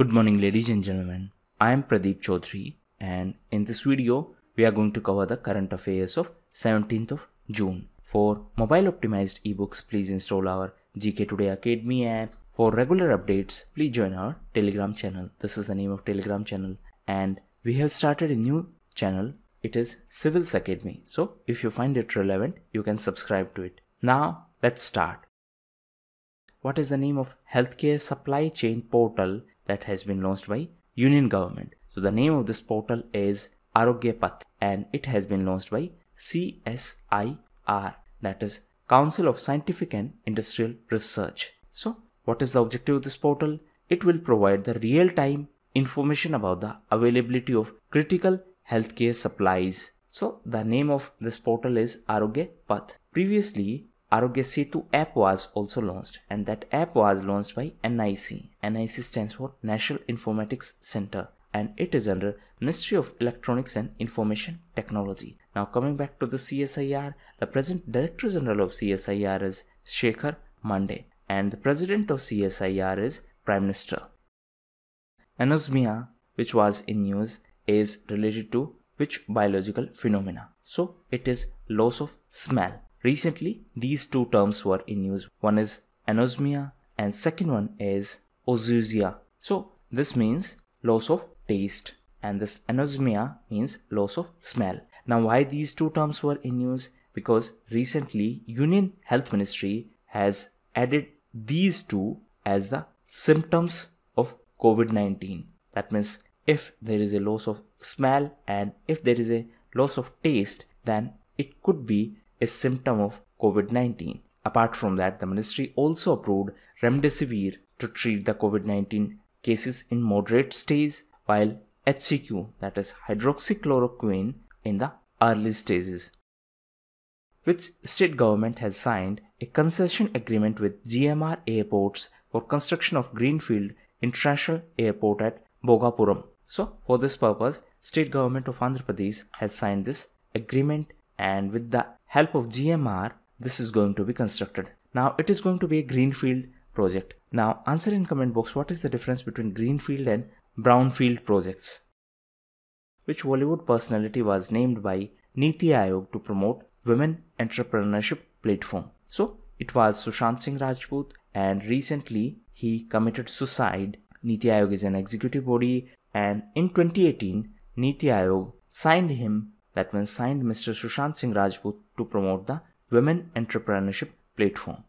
Good morning ladies and gentlemen, I am Pradeep Chaudhary and in this video we are going to cover the current affairs of 17th of June. For mobile optimized ebooks, please install our GKToday Academy app. For regular updates, please join our Telegram channel. This is the name of Telegram channel and we have started a new channel. It is Civils Academy. So if you find it relevant, you can subscribe to it. Now let's start. What is the name of healthcare supply chain portal that has been launched by Union government? So the name of this portal is Arogyapath and it has been launched by CSIR, that is Council of Scientific and Industrial Research. So what is the objective of this portal? It will provide the real-time information about the availability of critical healthcare supplies. So the name of this portal is Arogyapath. Previously, Arogya Setu app was also launched and that app was launched by NIC. NIC stands for National Informatics Center and it is under Ministry of Electronics and Information Technology. Now coming back to the CSIR, the present Director General of CSIR is Shekhar Mande and the President of CSIR is Prime Minister. Anosmia, which was in news, is related to which biological phenomena? So it is loss of smell. Recently, these two terms were in news. One is anosmia and second one is ozusia. So this means loss of taste and this anosmia means loss of smell. Now why these two terms were in news? Because recently Union Health Ministry has added these two as the symptoms of COVID-19. That means if there is a loss of smell and if there is a loss of taste, then it could be a symptom of COVID-19. Apart from that, the ministry also approved remdesivir to treat the COVID-19 cases in moderate stage, while HCQ, that is hydroxychloroquine, in the early stages. Which state government has signed a concession agreement with GMR Airports for construction of Greenfield International Airport at Bhogapuram. So for this purpose, state government of Andhra Pradesh has signed this agreement and with the help of GMR, this is going to be constructed. Now it is going to be a greenfield project. Now answer in comment box what is the difference between greenfield and brownfield projects. Which Bollywood personality was named by Niti Aayog to promote women entrepreneurship platform? So it was Sushant Singh Rajput and recently he committed suicide. Niti Aayog is an executive body and in 2018 Niti Aayog signed him, that means signed Mr. Sushant Singh Rajput to promote the women entrepreneurship platform.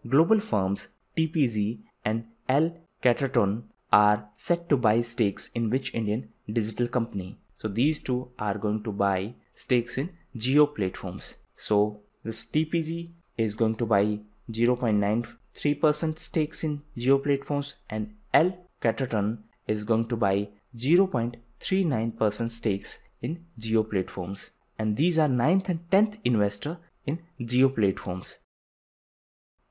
Global firms TPZ and LCAT are set to buy stakes in which Indian digital company? So these two are going to buy stakes in Jio platforms. So this TPZ is going to buy 0.93% stakes in Jio platforms and LCAT is going to buy 0.39% stakes in Jio platforms, and these are 9th and 10th investor in Jio platforms.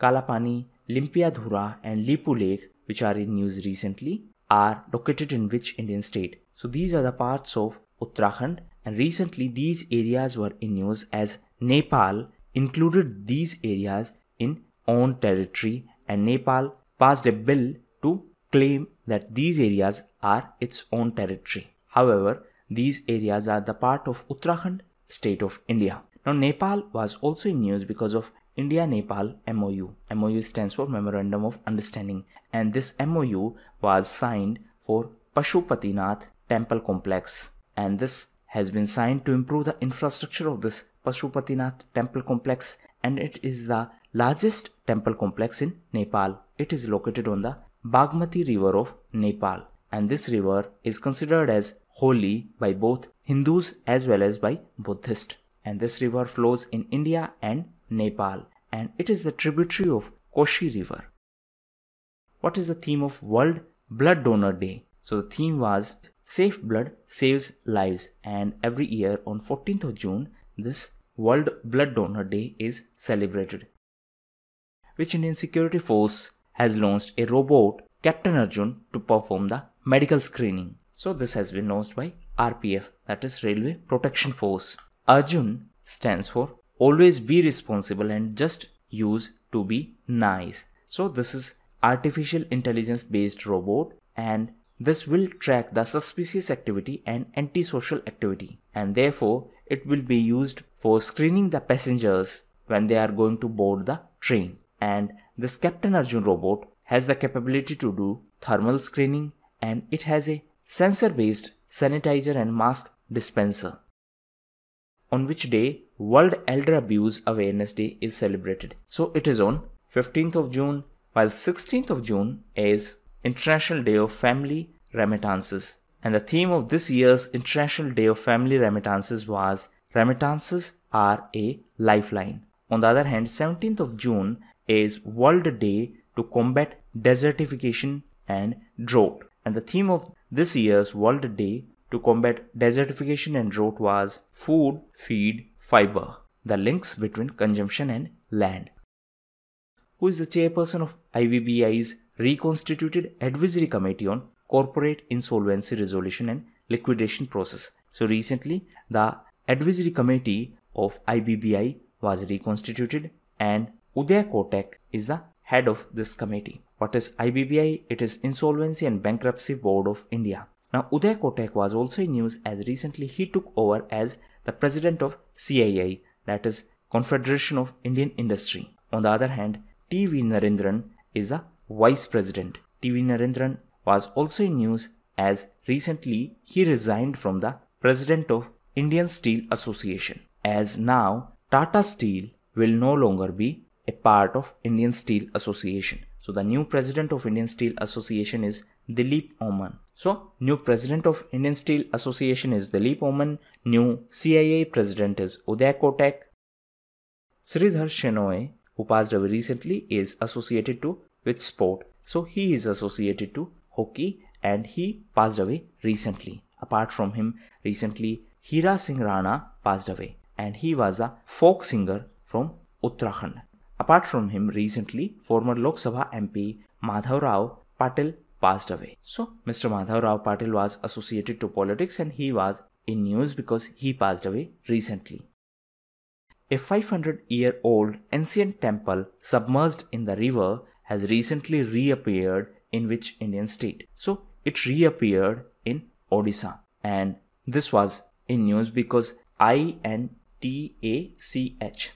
Kalapani, Limpiadhura and Lipu Lake, which are in news recently, are located in which Indian state? So these are the parts of Uttarakhand and recently these areas were in news as Nepal included these areas in own territory and Nepal passed a bill to claim that these areas are its own territory. However, these areas are the part of Uttarakhand state of India. Now Nepal was also in news because of India-Nepal MOU. MOU stands for Memorandum of Understanding and this MOU was signed for Pashupatinath Temple Complex and this has been signed to improve the infrastructure of this Pashupatinath Temple Complex and it is the largest temple complex in Nepal. It is located on the Bagmati River of Nepal and this river is considered as holy by both Hindus as well as by Buddhists. And this river flows in India and Nepal and it is the tributary of Koshi River. What is the theme of World Blood Donor Day? So the theme was Safe Blood Saves Lives and every year on 14th of June this World Blood Donor Day is celebrated. Which Indian security force has launched a robot Captain Arjun to perform the medical screening? So this has been launched by RPF, that is Railway Protection Force. Arjun stands for always be responsible and just use to be nice. So this is artificial intelligence based robot, and this will track the suspicious activity and antisocial activity, and therefore it will be used for screening the passengers when they are going to board the train. And this Captain Arjun robot has the capability to do thermal screening, and it has a sensor based sanitizer and mask dispenser. On which day World Elder Abuse Awareness Day is celebrated. So it is on 15th of June, while 16th of June is International Day of Family Remittances. And the theme of this year's International Day of Family Remittances was Remittances are a Lifeline. On the other hand, 17th of June is World Day to Combat Desertification and Drought. And the theme of this year's World Day to Combat Desertification and Drought was Food, Feed, Fiber, the links between consumption and land. Who is the chairperson of IBBI's reconstituted Advisory Committee on Corporate Insolvency Resolution and Liquidation Process? So recently the Advisory Committee of IBBI was reconstituted, and Uday Kotak is the head of this committee. What is IBBI? It is Insolvency and Bankruptcy Board of India. Now Uday Kotak was also in news as recently he took over as the president of CII, that is Confederation of Indian Industry. On the other hand, TV Narendran is the vice president. TV Narendran was also in news as recently he resigned from the president of Indian Steel Association, as now Tata Steel will no longer be a part of Indian Steel Association. So the new president of Indian Steel Association is Dilip Oman. So new president of Indian Steel Association is Dilip Oman. New CII president is Uday Kotak. Sridhar Shenoy, who passed away recently, is associated to with sport. So he is associated to hockey and he passed away recently. Apart from him, recently Hira Singh Rana passed away, and he was a folk singer from Uttarakhand. Apart from him, recently former Lok Sabha MP Madhav Rao Patil passed away. So Mr. Madhav Rao Patil was associated to politics and he was in news because he passed away recently. A 500-year-old ancient temple submerged in the river has recently reappeared in which Indian state? So it reappeared in Odisha, and this was in news because INTACH,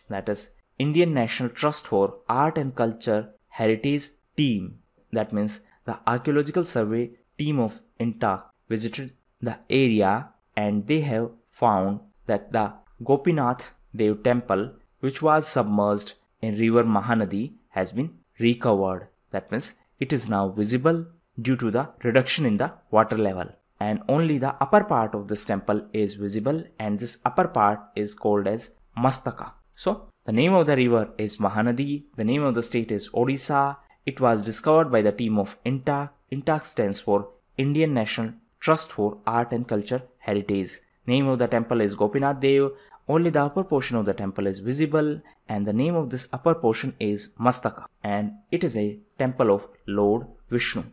that is Indian National Trust for Art and Culture Heritage Team, that means the Archaeological Survey team of INTA, visited the area, and they have found that the Gopinath Dev temple, which was submerged in river Mahanadi, has been recovered. That means it is now visible due to the reduction in the water level, and only the upper part of this temple is visible, and this upper part is called as Mastaka. So the name of the river is Mahanadi, the name of the state is Odisha. It was discovered by the team of INTA. INTA stands for Indian National Trust for Art and Culture Heritage. Name of the temple is Gopinath Dev. Only the upper portion of the temple is visible, and the name of this upper portion is Mastaka, and it is a temple of Lord Vishnu.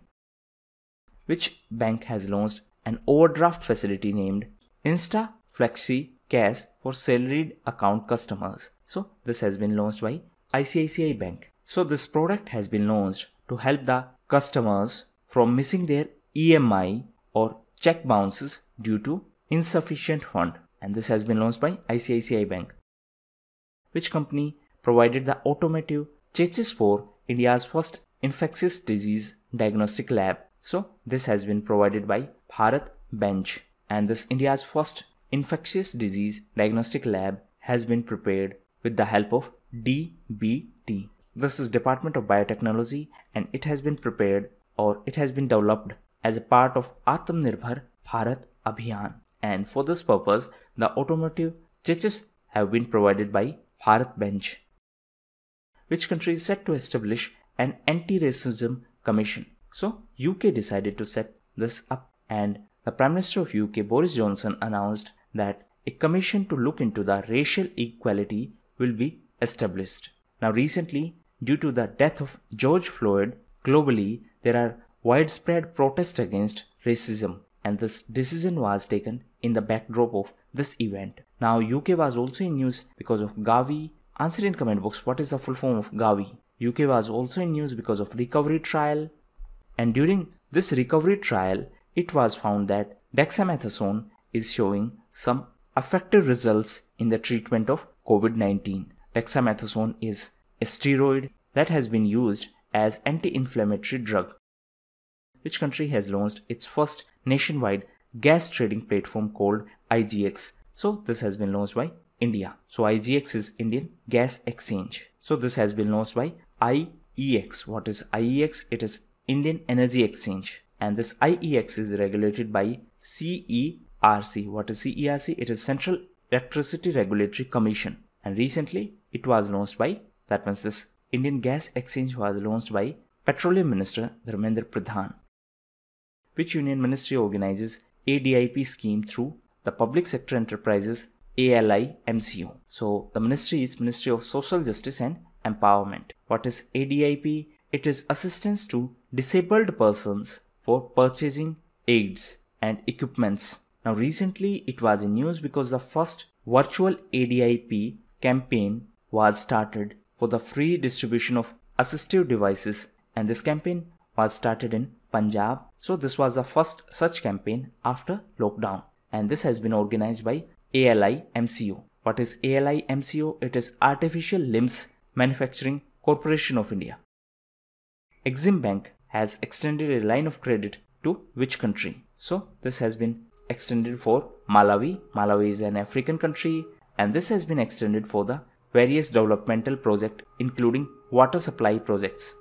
Which bank has launched an overdraft facility named Insta Flexi Cash for salaried account customers? So this has been launched by ICICI Bank. So this product has been launched to help the customers from missing their EMI or check bounces due to insufficient fund, and this has been launched by ICICI Bank. Which company provided the automated checks for India's first infectious disease diagnostic lab? So this has been provided by Bharat Bench, and this India's first infectious disease diagnostic lab has been prepared with the help of DBT. This is Department of Biotechnology, and it has been prepared, or it has been developed as a part of Atmanirbhar Bharat Abhiyan, and for this purpose the automotive checks have been provided by Bharat Bench. Which country is set to establish an antiracism commission? So UK decided to set this up, and the Prime Minister of UK Boris Johnson announced that a commission to look into the racial equality will be established. Now recently, due to the death of George Floyd, globally there are widespread protests against racism, and this decision was taken in the backdrop of this event. Now UK was also in news because of Gavi. Answer in comment box what is the full form of Gavi. UK was also in news because of recovery trial. And during this recovery trial, it was found that dexamethasone is showing some effective results in the treatment of COVID-19. Dexamethasone is a steroid that has been used as anti-inflammatory drug. Which country has launched its first nationwide gas trading platform called IGX? So this has been launched by India. So IGX is Indian Gas Exchange. So this has been launched by IEX. What is IEX? It is Indian Energy Exchange. And this IEX is regulated by CERC. What is CERC? It is Central Electricity Regulatory Commission. And recently it was launched by, that means this Indian Gas Exchange was launched by Petroleum Minister Dharmendra Pradhan. Which union ministry organizes ADIP scheme through the Public Sector Enterprises ALI MCO? So the ministry is Ministry of Social Justice and Empowerment. What is ADIP? It is assistance to disabled persons for purchasing aids and equipments. Now recently it was in news because the first virtual ADIP campaign was started for the free distribution of assistive devices, and this campaign was started in Punjab. So this was the first such campaign after lockdown, and this has been organized by ALI MCO. What is ALI MCO? It is Artificial Limbs Manufacturing Corporation of India. Exim Bank has extended a line of credit to which country? So this has been extended for Malawi. Malawi is an African country, and this has been extended for the various developmental projects including water supply projects.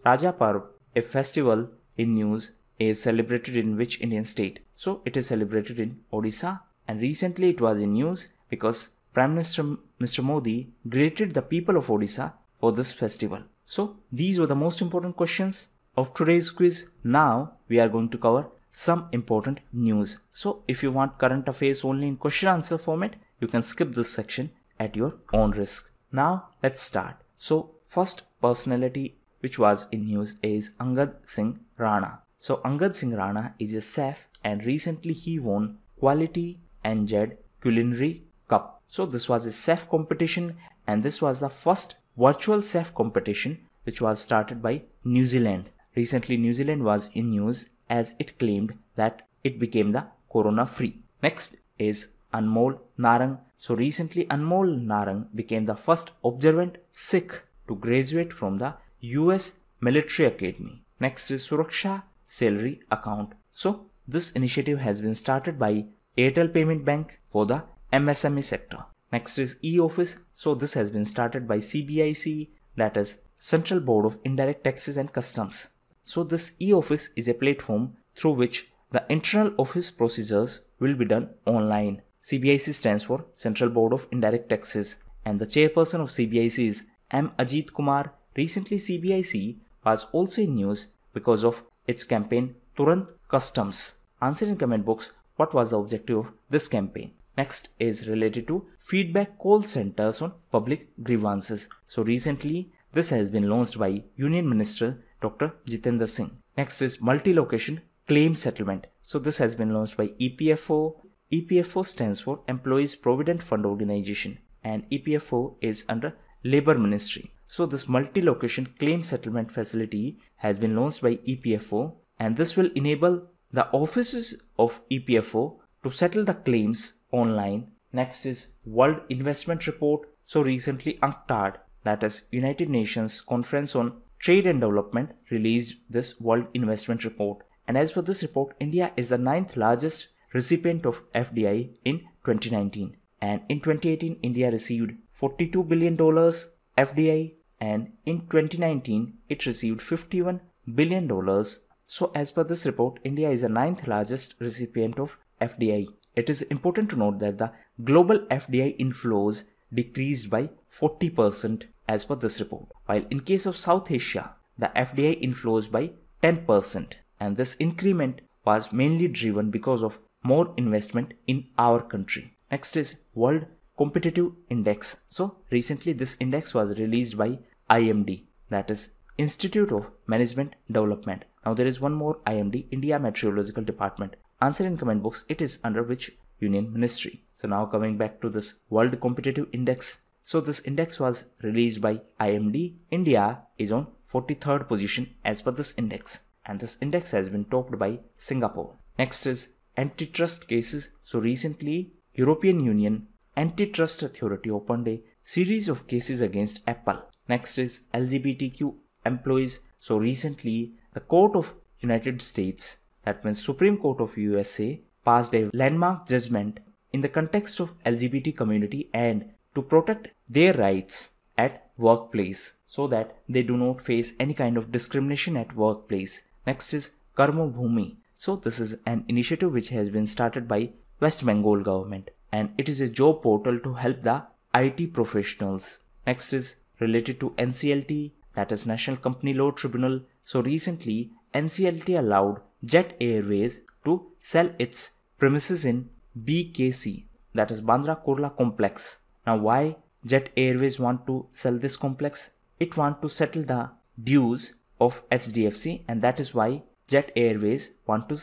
Raja Parv, a festival in news, is celebrated in which Indian state? So it is celebrated in Odisha, and recently it was in news because Prime Minister Mr. Modi greeted the people of Odisha for this festival. So these were the most important questions of today's quiz. Now we are going to cover some important news. So if you want current affairs only in question answer format, you can skip this section at your own risk. Now let's start. So first personality which was in news is Angad Singh Rana. So Angad Singh Rana is a chef, and recently he won Quality NZ Culinary Cup. So this was a chef competition, and this was the first virtual chef competition which was started by New Zealand. Recently New Zealand was in news as it claimed that it became the corona free. Next is Anmol Narang. So recently Anmol Narang became the first observant Sikh to graduate from the US Military Academy. Next is Suraksha Salary Account. So this initiative has been started by Airtel Payment Bank for the MSME sector. Next is e-Office. So this has been started by CBIC, that is Central Board of Indirect Taxes and Customs. So this e-Office is a platform through which the internal office procedures will be done online. CBIC stands for Central Board of Indirect Taxes, and the chairperson of CBIC is M. Ajit Kumar. Recently CBIC was also in news because of its campaign Turant Customs. Answer in comment box what was the objective of this campaign. Next is related to feedback call centers on public grievances. So recently this has been launched by Union Minister Dr. Jitendra Singh. Next is multi-location claim settlement. So this has been launched by EPFO. EPFO stands for Employees Provident Fund Organization, and EPFO is under Labour Ministry. So this multi-location claim settlement facility has been launched by EPFO, and this will enable the offices of EPFO to settle the claims online. Next is World Investment Report. So recently UNCTAD, that is United Nations Conference on Trade and Development, released this World Investment Report. And as per this report, India is the 9th largest recipient of FDI in 2019. And in 2018, India received $42 billion FDI, and in 2019, it received $51 billion. So as per this report, India is the 9th largest recipient of FDI. It is important to note that the global FDI inflows decreased by 40% as per this report, while in case of South Asia, the FDI inflows by 10%, and this increment was mainly driven because of more investment in our country. Next is World Competitive Index. So recently this index was released by IMD, that is Institute of Management Development. Now there is one more IMD, India Meteorological Department. Answer in comment box, it is under which union ministry? So now coming back to this World Competitive Index. So this index was released by IMD. India is on 43rd position as per this index, and this index has been topped by Singapore. Next is antitrust cases. So recently European Union Antitrust Authority opened a series of cases against Apple. Next is LGBTQ employees. So recently the Court of United States, that means Supreme Court of USA, passed a landmark judgment in the context of LGBT community and to protect their rights at workplace so that they do not face any kind of discrimination at workplace. Next is Karma Bhumi. So this is an initiative which has been started by West Bengal government, and it is a job portal to help the IT professionals. Next is related to NCLT, that is National Company Law Tribunal. So recently NCLT allowed Jet Airways to sell its premises in BKC, that is Bandra Kurla complex. Now why Jet Airways want to sell this complex? It want to settle the dues of HDFC, and that is why Jet Airways want to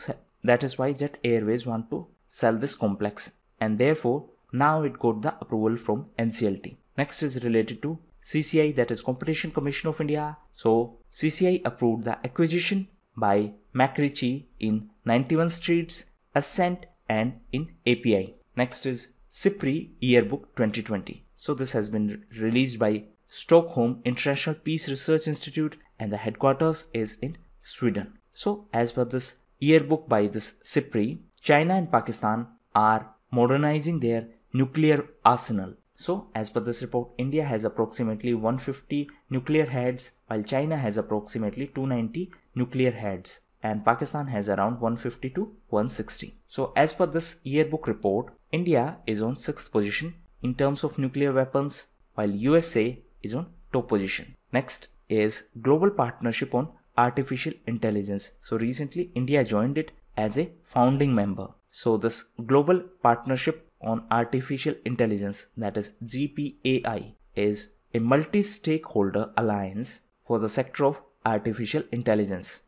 sell this complex, and therefore now it got the approval from NCLT. Next is related to CCI, that is Competition Commission of India. So CCI approved the acquisition by McRitchie in 91 streets, Ascent and in API. Next is CIPRI Yearbook 2020. So this has been released by Stockholm International Peace Research Institute, and the headquarters is in Sweden. So as per this yearbook by this CIPRI, China and Pakistan are modernizing their nuclear arsenal. So as per this report, India has approximately 150 nuclear heads, while China has approximately 290 nuclear heads, and Pakistan has around 150 to 160. So as per this yearbook report, India is on 6th position in terms of nuclear weapons, while USA is on top position. Next is Global Partnership on Artificial Intelligence. So recently India joined it as a founding member. So this Global Partnership on Artificial Intelligence, that is GPAI, is a multi-stakeholder alliance for the sector of artificial intelligence.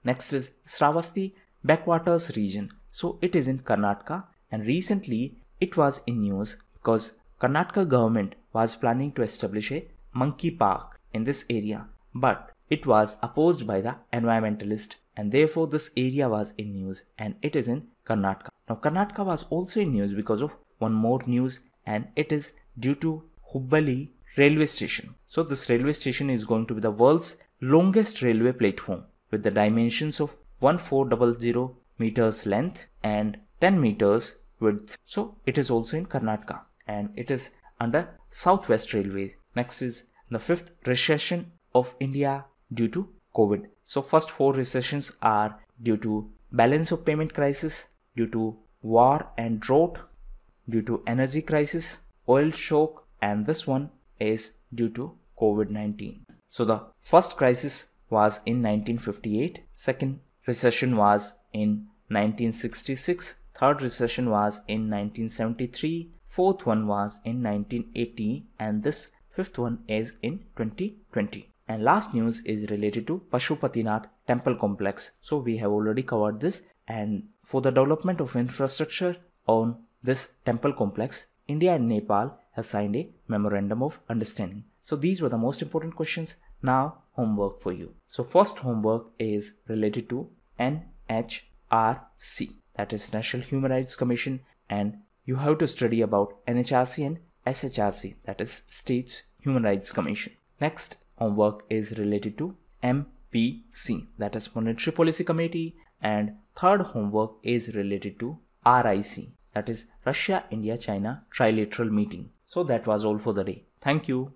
Next is Shravasti Backwaters region. So it is in Karnataka, and recently it was in news because Karnataka government was planning to establish a monkey park in this area, but it was opposed by the environmentalist, and therefore this area was in news, and it is in Karnataka. Now Karnataka was also in news because of one more news, and it is due to Hubballi railway station. So this railway station is going to be the world's longest railway platform with the dimensions of 1400 meters length and 10 meters width. So it is also in Karnataka, and it is under Southwest Railway. Next is the 5th recession of India due to COVID. So first 4 recessions are due to balance of payment crisis, due to war and drought, due to energy crisis, oil shock, and this one is due to COVID-19. So the first crisis was in 1958, second recession was in 1966, third recession was in 1973, fourth one was in 1980, and this fifth one is in 2020. And last news is related to Pashupatinath temple complex. So we have already covered this, and for the development of infrastructure on this temple complex, India and Nepal have signed a memorandum of understanding. So these were the most important questions. Now homework for you. So first homework is related to NHRC, that is National Human Rights Commission, and you have to study about NHRC and SHRC, that is States Human Rights Commission. Next homework is related to MPC, that is Monetary Policy Committee, and third homework is related to RIC, that is Russia, India, China Trilateral Meeting. So that was all for the day. Thank you.